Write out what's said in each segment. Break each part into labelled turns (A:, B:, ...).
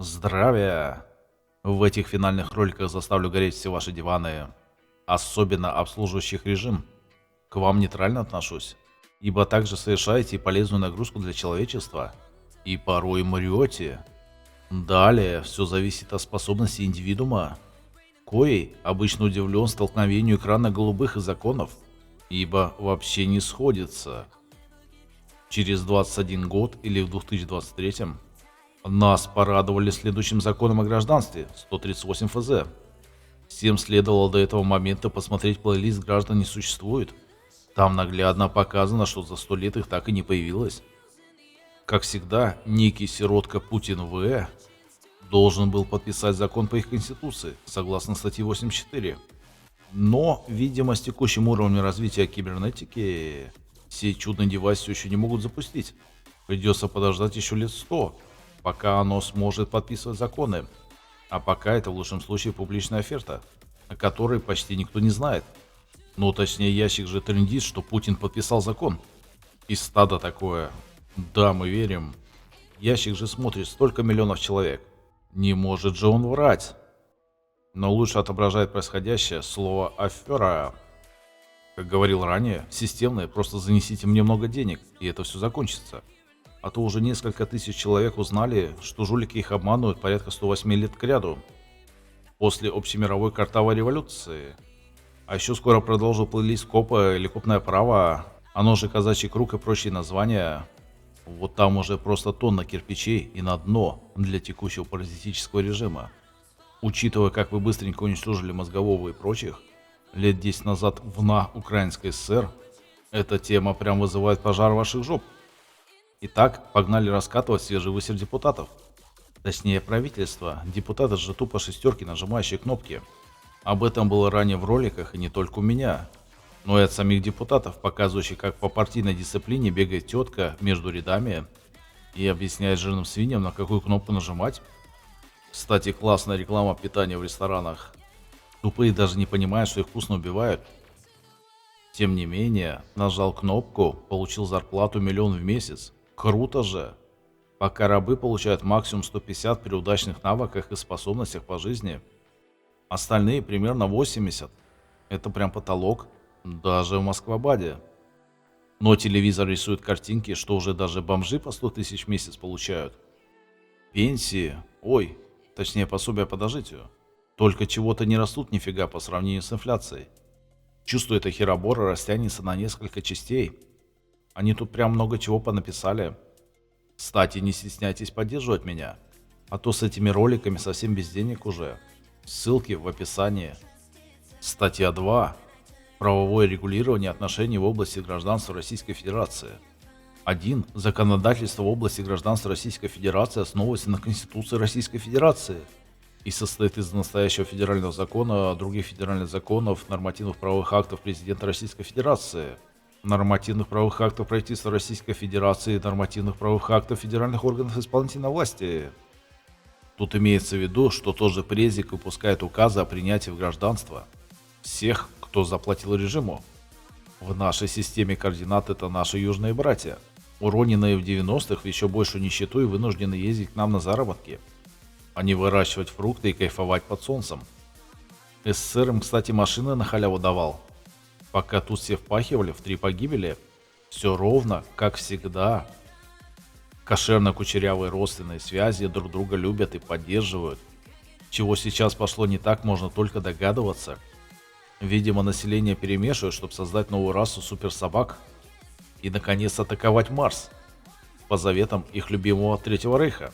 A: Здравия! В этих финальных роликах заставлю гореть все ваши диваны, особенно обслуживающих режим. К вам нейтрально отношусь, ибо также совершаете полезную нагрузку для человечества и порой мрете. Далее все зависит от способности индивидуума, коей обычно удивлен столкновению экрана голубых и законов, ибо вообще не сходится. Через 21 год или в 2023 нас порадовали следующим законом о гражданстве 138 ФЗ. Всем следовало до этого момента посмотреть плейлист «Граждан не существует». Там наглядно показано, что за 100 лет их так и не появилось. Как всегда, некий сиротка Путин В. должен был подписать закон по их конституции, согласно статье 84. Но, видимо, с текущим уровнем развития кибернетики, все чудные девайсы еще не могут запустить. Придется подождать еще лет 100, пока оно сможет подписывать законы. А пока это в лучшем случае публичная оферта, о которой почти никто не знает. Ну, точнее, ящик же трендит, что Путин подписал закон. И стадо такое. Да, мы верим. Ящик же смотрит столько миллионов человек. Не может же он врать. Но лучше отображает происходящее слово «афера». Как говорил ранее, системное, просто занесите мне много денег, и это все закончится. А то уже несколько тысяч человек узнали, что жулики их обманывают порядка 108 лет кряду, после общемировой картавой революции. А еще скоро продолжил плейлист КОПа или копное право, оно же казачий круг и прочие названия. Вот там уже просто тонна кирпичей и на дно для текущего паразитического режима. Учитывая, как вы быстренько уничтожили Мозгового и прочих, лет 10 назад в Украинской ССР, эта тема прям вызывает пожар ваших жоп. Итак, погнали раскатывать свежий высер депутатов. Точнее, правительство. Депутаты же тупо шестерки, нажимающие кнопки. Об этом было ранее в роликах и не только у меня, но и от самих депутатов, показывающих, как по партийной дисциплине бегает тетка между рядами и объясняет жирным свиньям, на какую кнопку нажимать. Кстати, классная реклама питания в ресторанах. Тупые даже не понимают, что их вкусно убивают. Тем не менее, нажал кнопку, получил зарплату 1 000 000 в месяц. Круто же! Пока рабы получают максимум 150 при удачных навыках и способностях по жизни. Остальные примерно 80. Это прям потолок. Даже в Москва-Баде. Но телевизор рисует картинки, что уже даже бомжи по 100 000 в месяц получают. Пенсии. Ой, точнее пособия по дожитию. Только чего-то не растут нифига по сравнению с инфляцией. Чувствую, эта херобора растянется на несколько частей. Они тут прям много чего понаписали. Кстати, не стесняйтесь поддерживать меня, а то с этими роликами совсем без денег уже. Ссылки в описании. Статья 2. Правовое регулирование отношений в области гражданства Российской Федерации. 1. Законодательство в области гражданства Российской Федерации основывается на Конституции Российской Федерации и состоит из настоящего федерального закона, других федеральных законов, нормативных правовых актов Президента Российской Федерации, нормативных правовых актов правительства Российской Федерации, нормативных правовых актов федеральных органов исполнительной власти. Тут имеется в виду, что тот же Презик выпускает указы о принятии в гражданство всех, кто заплатил режиму. В нашей системе координат это наши южные братья, уроненные в 90-х в еще большую нищету и вынуждены ездить к нам на заработки, а не выращивать фрукты и кайфовать под солнцем. СССР им, кстати, машины на халяву давал. Пока тут все впахивали в 3 погибели, все ровно, как всегда. Кошерно-кучерявые родственные связи друг друга любят и поддерживают. Чего сейчас пошло не так, можно только догадываться. Видимо, население перемешивают, чтобы создать новую расу суперсобак и, наконец, атаковать Марс по заветам их любимого Третьего Рейха.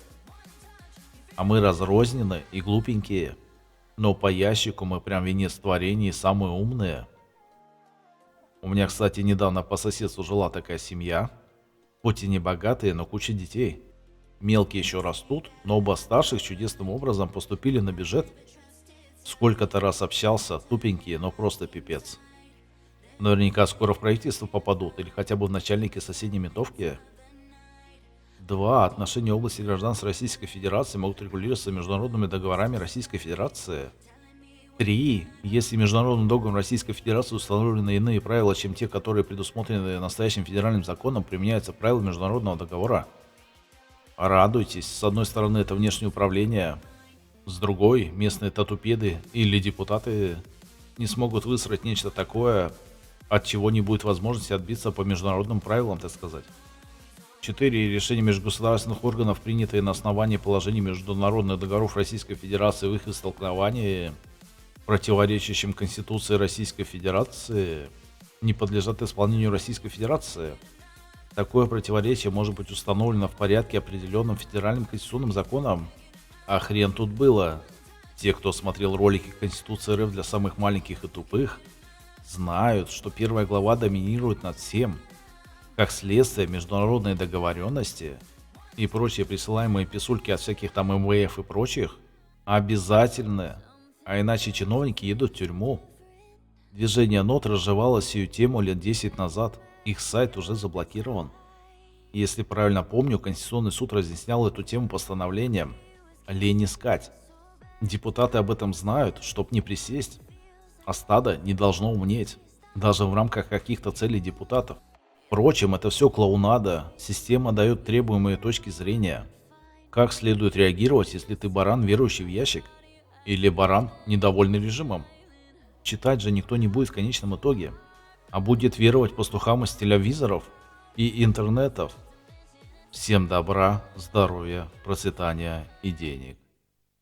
A: А мы разрознены и глупенькие, но по ящику мы прям венец творения и самые умные. У меня, кстати, недавно по соседству жила такая семья, хоть и не богатые, но куча детей. Мелкие еще растут, но оба старших чудесным образом поступили на бюджет. Сколько-то раз общался, тупенькие, но просто пипец. Наверняка скоро в правительство попадут или хотя бы в начальники соседней ментовки. 2. Отношения в области гражданства Российской Федерации могут регулироваться международными договорами Российской Федерации. 3. Если международным договором Российской Федерации установлены иные правила, чем те, которые предусмотрены настоящим федеральным законом, применяются правила международного договора. Радуйтесь, с одной стороны это внешнее управление, с другой местные татупеды или депутаты не смогут выстроить нечто такое, от чего не будет возможности отбиться по международным правилам, так сказать. 4. Решения межгосударственных органов, принятые на основании положений международных договоров Российской Федерации в их истолковании, противоречащим Конституции Российской Федерации, не подлежат исполнению Российской Федерации. Такое противоречие может быть установлено в порядке, определенном федеральным конституционным законом. А хрен тут было. Те, кто смотрел ролики Конституции РФ для самых маленьких и тупых, знают, что первая глава доминирует над всем. Как следствие, международные договоренности и прочие присылаемые писульки от всяких там МВФ и прочих обязательны, а иначе чиновники едут в тюрьму. Движение НОТ разжевало сию тему лет 10 назад, их сайт уже заблокирован. Если правильно помню, Конституционный суд разъяснял эту тему постановлением «Лень искать». Депутаты об этом знают, чтоб не присесть, а стадо не должно умнеть, даже в рамках каких-то целей депутатов. Впрочем, это все клоунада, система дает требуемые точки зрения. Как следует реагировать, если ты баран, верующий в ящик, или баран, недовольный режимом? Читать же никто не будет в конечном итоге, а будет веровать пастухам из телевизоров и интернетов. Всем добра, здоровья, процветания и денег.